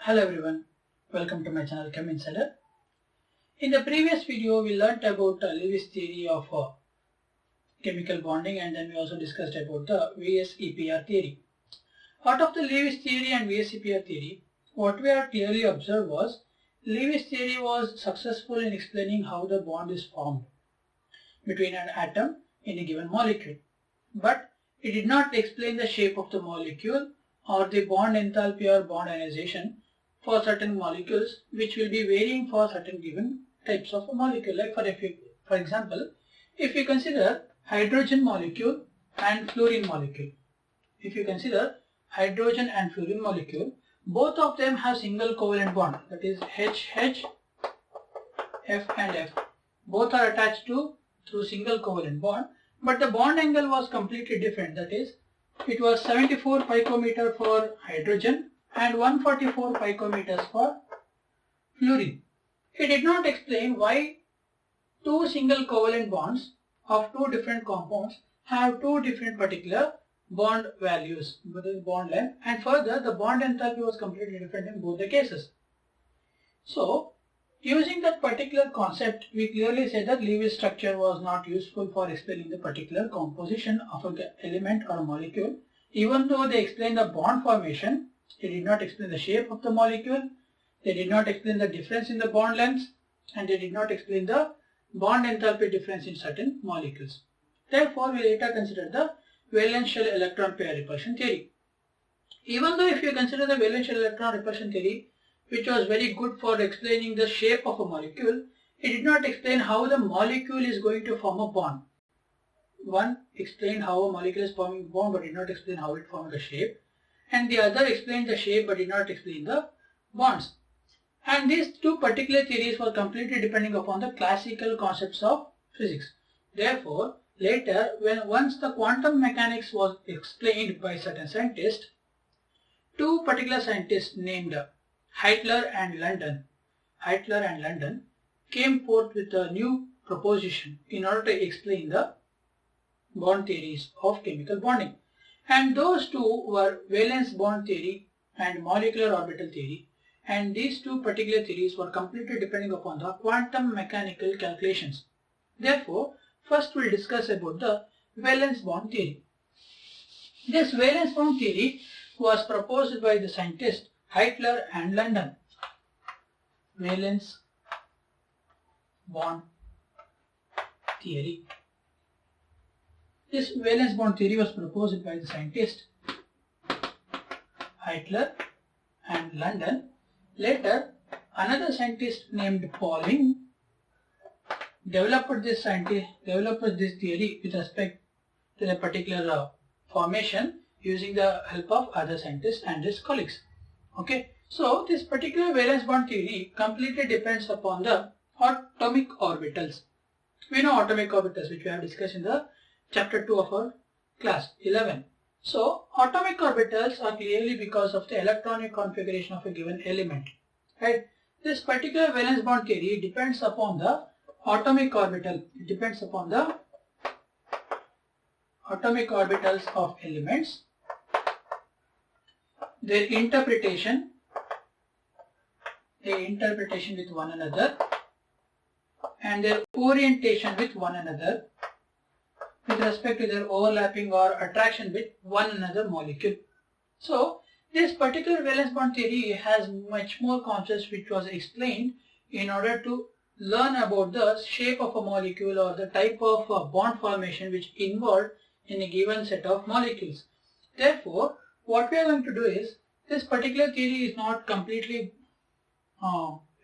Hello everyone, welcome to my channel Chem Insider. In the previous video we learnt about Lewis theory of chemical bonding, and then we also discussed about the VSEPR theory. Out of the Lewis theory and VSEPR theory, what we have clearly observed was Lewis theory was successful in explaining how the bond is formed between an atom in a given molecule, but it did not explain the shape of the molecule or the bond enthalpy or bond ionization for certain molecules, which will be varying for certain given types of a molecule. Like for example, if you consider hydrogen molecule and fluorine molecule, both of them have single covalent bond, that is H, F and F. Both are attached through single covalent bond, but the bond angle was completely different. That is, it was 74 picometer for hydrogen and 144 picometers for fluorine. It did not explain why two single covalent bonds of two different compounds have two different particular bond values, that is bond length, and further the bond enthalpy was completely different in both the cases. So, using that particular concept, we clearly say that Lewis structure was not useful for explaining the particular composition of an element or a molecule. Even though they explain the bond formation, they did not explain the shape of the molecule, they did not explain the difference in the bond lengths, and they did not explain the bond enthalpy difference in certain molecules. Therefore, we later consider the valence shell electron pair repulsion theory. Even though if you consider the valence shell electron repulsion theory, which was very good for explaining the shape of a molecule, it did not explain how the molecule is going to form a bond. One explained how a molecule is forming a bond but did not explain how it formed the shape, and the other explained the shape but did not explain the bonds. And these two particular theories were completely depending upon the classical concepts of physics. Therefore, later, once the quantum mechanics was explained by certain scientists, two particular scientists named Heitler and London came forth with a new proposition in order to explain the bond theories of chemical bonding. And those two were valence bond theory and molecular orbital theory, and these two particular theories were completely depending upon the quantum mechanical calculations. Therefore, first we'll discuss about the valence bond theory. This valence bond theory was proposed by the scientists Heitler and London. Valence bond theory. This valence bond theory was proposed by the scientists Heitler and London. Later, another scientist named Pauling developed this theory with respect to the particular formation using the help of other scientists and his colleagues. Okay, so this particular valence bond theory completely depends upon the atomic orbitals. We know atomic orbitals, which we have discussed in the chapter 2 of our class 11. So, atomic orbitals are clearly because of the electronic configuration of a given element. Right? This particular valence bond theory depends upon the atomic orbital. It depends upon the atomic orbitals of elements, their interpretation with one another, and their orientation with one another with respect to their overlapping or attraction with one another molecule. So, this particular valence bond theory has much more concepts which was explained in order to learn about the shape of a molecule or the type of bond formation which involved in a given set of molecules. Therefore, what we are going to do is, this particular theory is not completely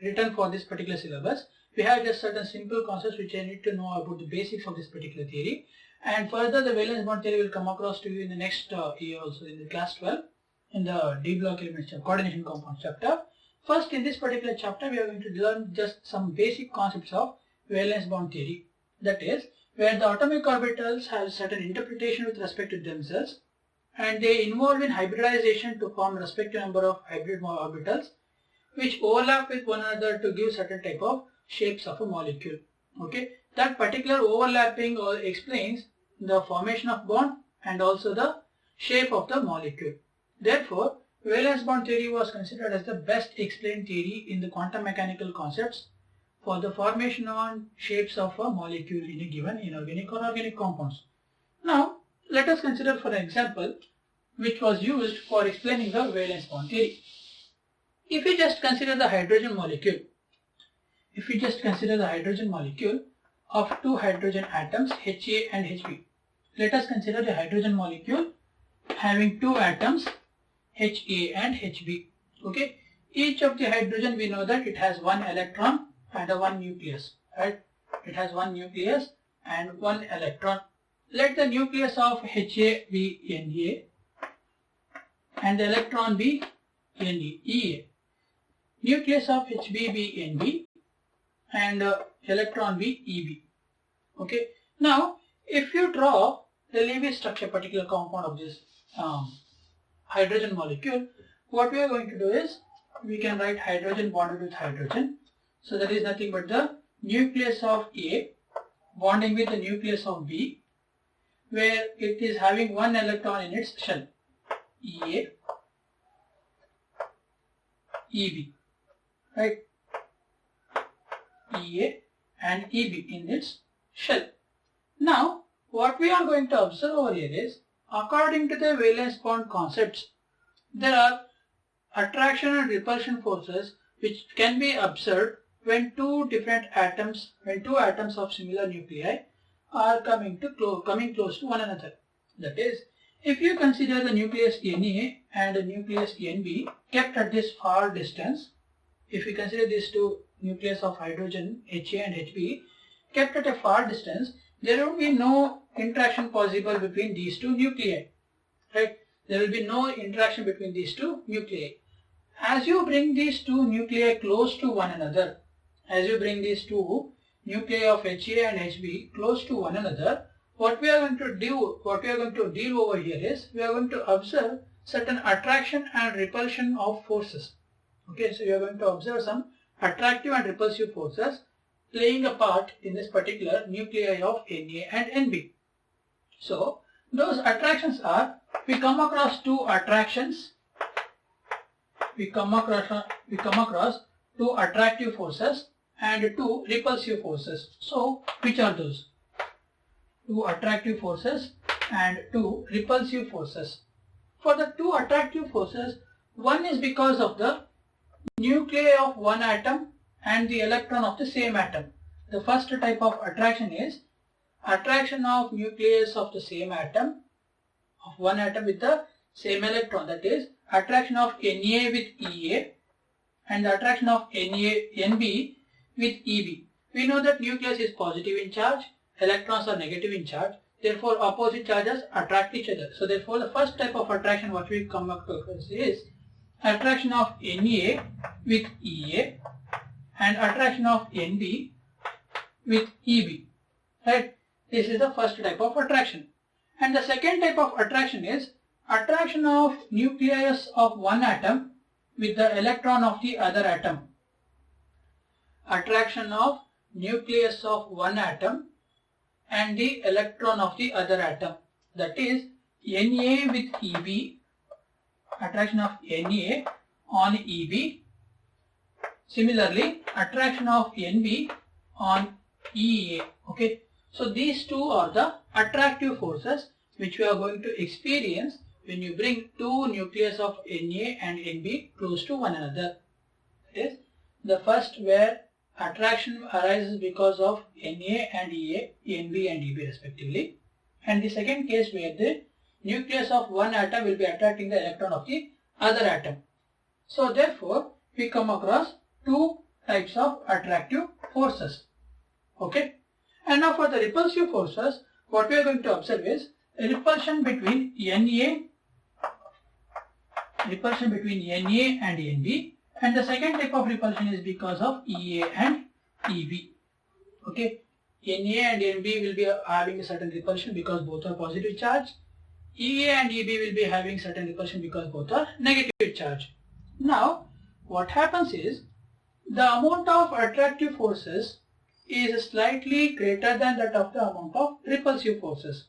written for this particular syllabus. We have just certain simple concepts which I need to know about the basics of this particular theory, and further the valence bond theory will come across to you in the next year also in the class 12 in the D block elements coordination compounds chapter. First, in this particular chapter we are going to learn just some basic concepts of valence bond theory, that is, where the atomic orbitals have certain interpretation with respect to themselves, and they involve in hybridization to form respective number of hybrid orbitals which overlap with one another to give certain type of shapes of a molecule. Okay, that particular overlapping explains the formation of bond and also the shape of the molecule. Therefore, valence bond theory was considered as the best explained theory in the quantum mechanical concepts for the formation on shapes of a molecule in a given inorganic or organic compounds. Now, let us consider for an example which was used for explaining the valence bond theory. If we just consider the hydrogen molecule, of two hydrogen atoms Ha and Hb. Let us consider a hydrogen molecule having two atoms Ha and Hb. Okay, each of the hydrogen, we know that it has one electron and one nucleus, right? It has one nucleus and one electron. Let the nucleus of Ha be Na and the electron be Ea. Nucleus of Hb be Nb and electron be Eb. Okay. Now, if you draw the Lewis structure, particular compound of this hydrogen molecule, what we are going to do is we can write hydrogen bonded with hydrogen. So that is nothing but the nucleus of A bonding with the nucleus of B, where it is having one electron in its shell, Ea, Eb, right? Ea and Eb in its shell. Now, what we are going to observe over here is, according to the valence bond concepts, there are attraction and repulsion forces which can be observed when two atoms of similar nuclei are coming close to one another. That is, if you consider the nucleus Na and the nucleus Nb kept at this far distance, if we consider these two nucleus of hydrogen Ha and Hb kept at a far distance, there will be no interaction possible between these two nuclei, right? There will be no interaction between these two nuclei. As you bring these two nuclei close to one another, as you bring these two nuclei of Ha and Hb close to one another, what we are going to deal over here is, we are going to observe certain attraction and repulsion of forces. Okay, so we are going to observe some attractive and repulsive forces playing a part in this particular nuclei of Na and Nb. So those attractions are, we come across two attractions, we come across two attractive forces and two repulsive forces. So which are those? Two attractive forces and two repulsive forces. For the two attractive forces, one is because of the nuclei of one atom and the electron of the same atom. The first type of attraction is attraction of nucleus of the same atom, of one atom with the same electron, that is attraction of Na with Ea and the attraction of Nb with Eb. We know that nucleus is positive in charge, electrons are negative in charge, therefore opposite charges attract each other. So therefore the first type of attraction what we come across is attraction of Na with Ea and attraction of Nb with Eb, right? This is the first type of attraction. And the second type of attraction is attraction of nucleus of one atom with the electron of the other atom. Attraction of nucleus of one atom and the electron of the other atom, that is Na with Eb, attraction of Na on Eb. Similarly, attraction of Nb on Ea. Okay, so these two are the attractive forces which we are going to experience when you bring two nucleus of Na and Nb close to one another. That is, the first where attraction arises because of Na and Ea, Nb and Eb respectively, and the second case where the nucleus of one atom will be attracting the electron of the other atom. So therefore, we come across two types of attractive forces. Okay, and now for the repulsive forces, what we are going to observe is repulsion between Na and Nb, and the second type of repulsion is because of Ea and Eb. Okay, Na and Nb will be having a certain repulsion because both are positive charge. Ea and Eb will be having certain repulsion because both are negative charge. Now, what happens is, the amount of attractive forces is slightly greater than that of the amount of repulsive forces.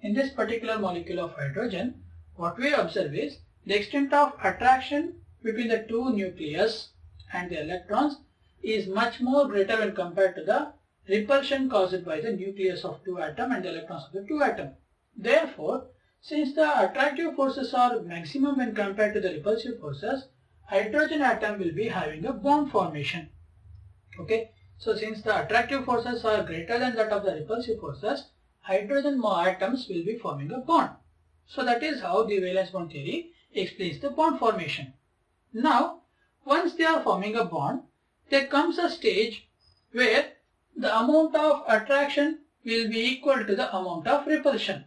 In this particular molecule of hydrogen, what we observe is the extent of attraction between the two nucleus and the electrons is much more greater when compared to the repulsion caused by the nucleus of two atom and the electrons of the two atom. Therefore, since the attractive forces are maximum when compared to the repulsive forces, hydrogen atom will be having a bond formation. Okay, so since the attractive forces are greater than that of the repulsive forces, hydrogen atoms will be forming a bond. So that is how the valence bond theory explains the bond formation. Now, once they are forming a bond, there comes a stage where the amount of attraction will be equal to the amount of repulsion.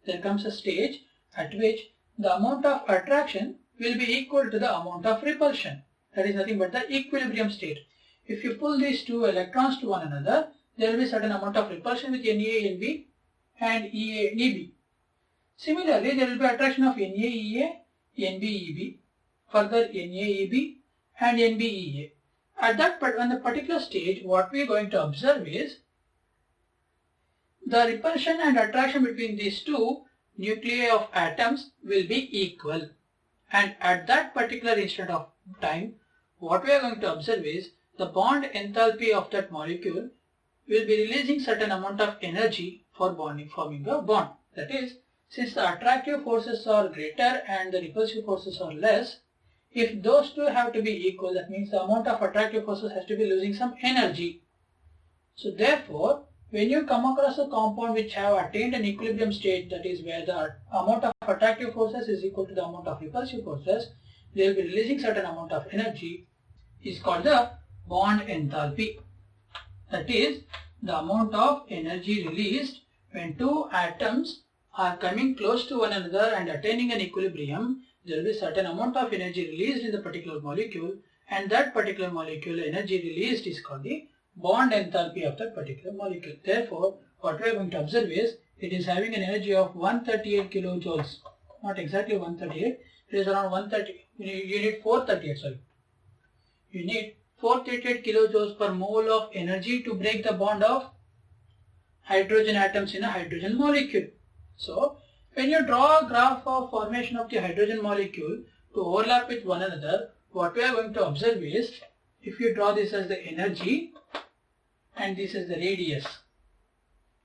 There comes a stage at which the amount of attraction will be equal to the amount of repulsion. That is nothing but the equilibrium state. If you pull these two electrons to one another, there will be certain amount of repulsion with NA-NB and EA-EB. Similarly, there will be attraction of NA-EA, NB-EB, further NA-EB and NB-EA. At that on the particular stage, what we are going to observe is the repulsion and attraction between these two nuclei of atoms will be equal. And at that particular instant of time, what we are going to observe is the bond enthalpy of that molecule will be releasing certain amount of energy for forming a bond. That is, since the attractive forces are greater and the repulsive forces are less, if those two have to be equal, that means the amount of attractive forces has to be losing some energy. So therefore, when you come across a compound which have attained an equilibrium state, that is where the amount of attractive forces is equal to the amount of repulsive forces, they will be releasing certain amount of energy, is called the bond enthalpy. That is the amount of energy released when two atoms are coming close to one another and attaining an equilibrium. There will be certain amount of energy released in the particular molecule, and that particular molecule energy released is called the bond enthalpy of that particular molecule. Therefore, what we are going to observe is it is having an energy of 138 kilojoules. Not exactly 138, it is around 130. You need 438, sorry. You need 438 kilojoules per mole of energy to break the bond of hydrogen atoms in a hydrogen molecule. So, when you draw a graph of formation of the hydrogen molecule to overlap with one another, what we are going to observe is, if you draw this as the energy and this is the radius.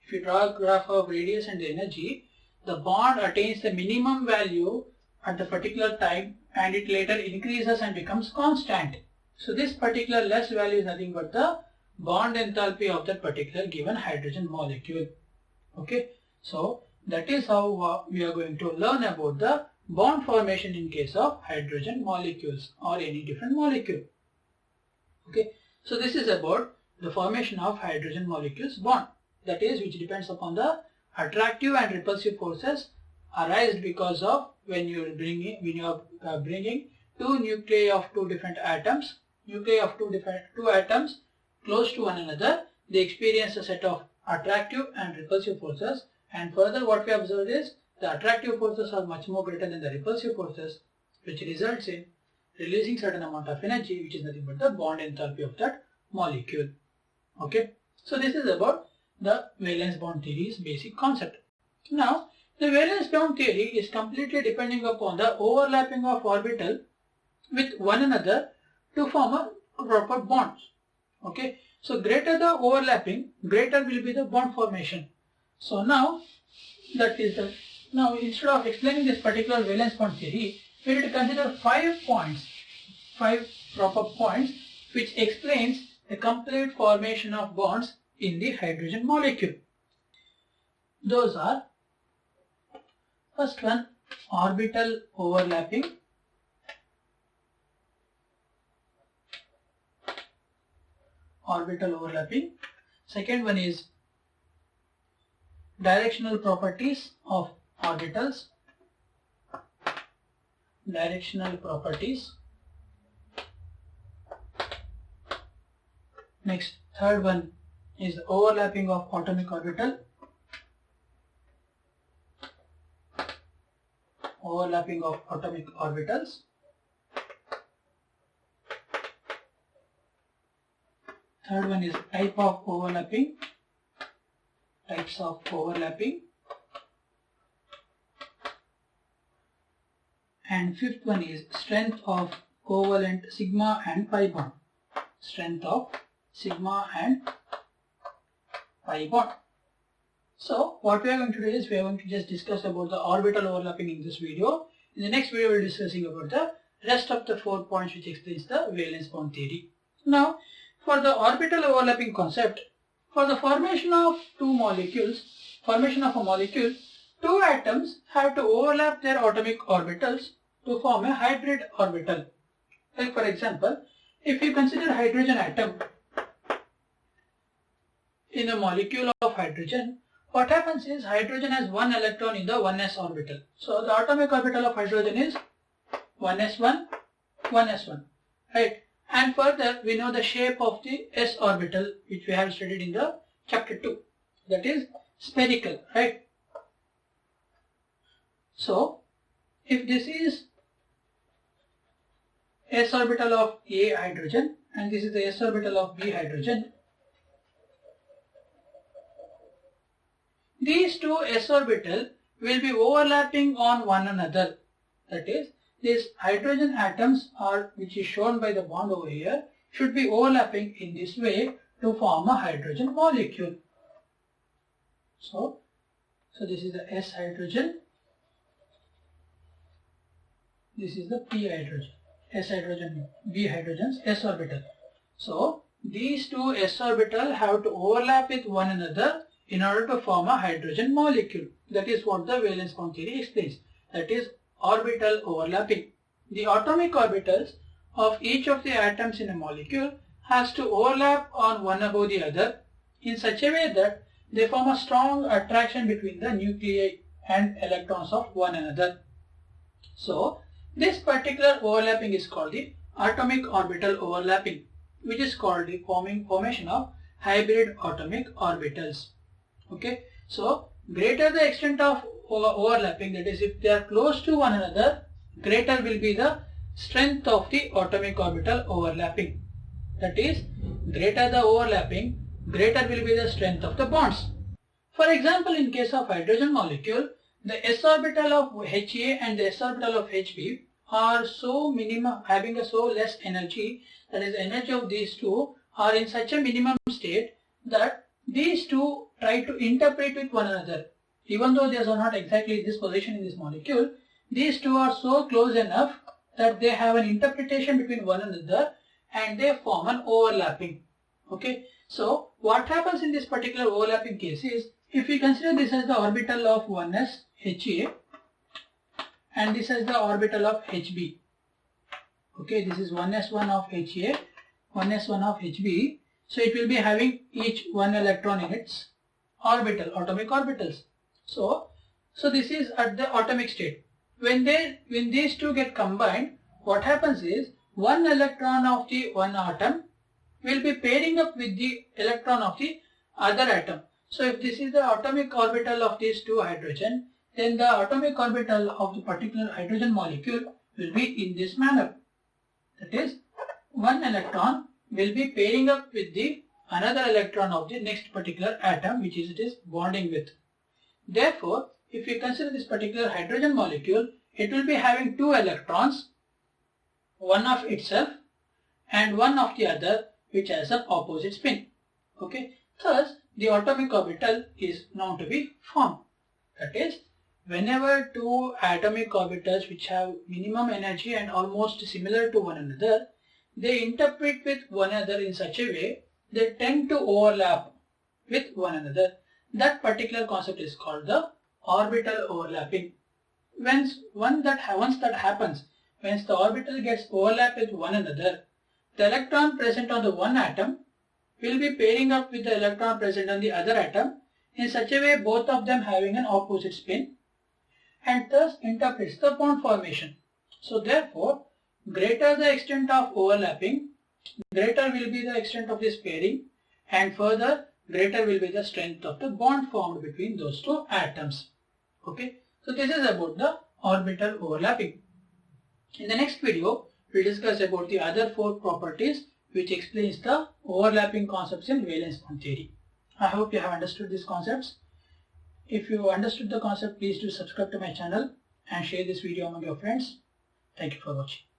If you draw a graph of radius and the energy, the bond attains the minimum value at the particular time and it later increases and becomes constant. So this particular less value is nothing but the bond enthalpy of that particular given hydrogen molecule. Okay, so that is how we are going to learn about the bond formation in case of hydrogen molecules or any different molecule. Okay, so this is about the formation of hydrogen molecules bond, that is which depends upon the attractive and repulsive forces arised because of when you are bringing two nuclei of two different atoms, two atoms close to one another. They experience a set of attractive and repulsive forces, and further what we observed is the attractive forces are much more greater than the repulsive forces, which results in releasing certain amount of energy, which is nothing but the bond enthalpy of that molecule. Okay, so this is about the valence bond theory's basic concept. Now, the valence bond theory is completely depending upon the overlapping of orbital with one another to form a proper bonds. Okay, so greater the overlapping, greater will be the bond formation. So now, now instead of explaining this particular valence bond theory, we need to consider 5 proper points which explains the complete formation of bonds in the hydrogen molecule. Those are, first one, orbital overlapping. Second one is directional properties of orbitals. Next, third one is the overlapping of atomic orbitals. Third one is types of overlapping. And fifth one is strength of covalent sigma and pi bond. Strength of sigma and pi bond. So what we are going to do is we are going to just discuss about the orbital overlapping in this video. In the next video we will be discussing about the rest of the 4 points which explains the valence bond theory. Now for the orbital overlapping concept, for the formation of a molecule, two atoms have to overlap their atomic orbitals to form a hybrid orbital. Like for example, if you consider hydrogen atom in a molecule of hydrogen, what happens is hydrogen has one electron in the 1s orbital. So the atomic orbital of hydrogen is 1s1, 1s1, right? And further we know the shape of the s orbital which we have studied in the chapter 2, that is spherical, right? So if this is s orbital of A hydrogen and this is the s orbital of B hydrogen, these two s orbital will be overlapping on one another. That is, these hydrogen atoms are, which is shown by the bond over here, should be overlapping in this way to form a hydrogen molecule. So this is the s hydrogen, this is the p hydrogen, s hydrogen, b hydrogens, s orbital. So these two s orbital have to overlap with one another in order to form a hydrogen molecule. That is what the valence bond theory explains. That is orbital overlapping. The atomic orbitals of each of the atoms in a molecule has to overlap on one above the other in such a way that they form a strong attraction between the nuclei and electrons of one another. So this particular overlapping is called the atomic orbital overlapping, which is called the formation of hybrid atomic orbitals. Okay, so greater the extent of overlapping, that is if they are close to one another, greater will be the strength of the atomic orbital overlapping. That is, greater the overlapping, greater will be the strength of the bonds. For example, in case of hydrogen molecule, the s orbital of Ha and the s orbital of Hb are so minimum, having a so less energy, that is the energy of these two are in such a minimum state that these two try to interpret with one another. Even though they are not exactly in this position in this molecule, these two are so close enough that they have an interpretation between one another and they form an overlapping. Okay, so what happens in this particular overlapping case is, if we consider this as the orbital of 1s Ha and this is the orbital of Hb. Okay, this is 1s1 of Ha, 1s1 of Hb. So it will be having each one electron in its orbital, atomic orbitals. So this is at the atomic state. When these two get combined, what happens is one electron of the one atom will be pairing up with the electron of the other atom. So if this is the atomic orbital of these two hydrogen, then the atomic orbital of the particular hydrogen molecule will be in this manner. That is, one electron will be pairing up with the another electron of the next particular atom which it is bonding with. Therefore, if we consider this particular hydrogen molecule, it will be having two electrons, one of itself and one of the other, which has an opposite spin. Okay, thus the atomic orbital is known to be formed. That is, whenever two atomic orbitals which have minimum energy and almost similar to one another, they interpret with one another in such a way, they tend to overlap with one another. That particular concept is called the orbital overlapping. Once that happens, when the orbital gets overlapped with one another, the electron present on the one atom will be pairing up with the electron present on the other atom in such a way both of them having an opposite spin, and thus interprets the bond formation. So therefore, greater the extent of overlapping, greater will be the extent of this pairing, and further greater will be the strength of the bond formed between those two atoms. Okay, so this is about the orbital overlapping. In the next video, we will discuss about the other 4 properties which explains the overlapping concepts in valence bond theory. I hope you have understood these concepts. If you understood the concept, please do subscribe to my channel and share this video among your friends. Thank you for watching.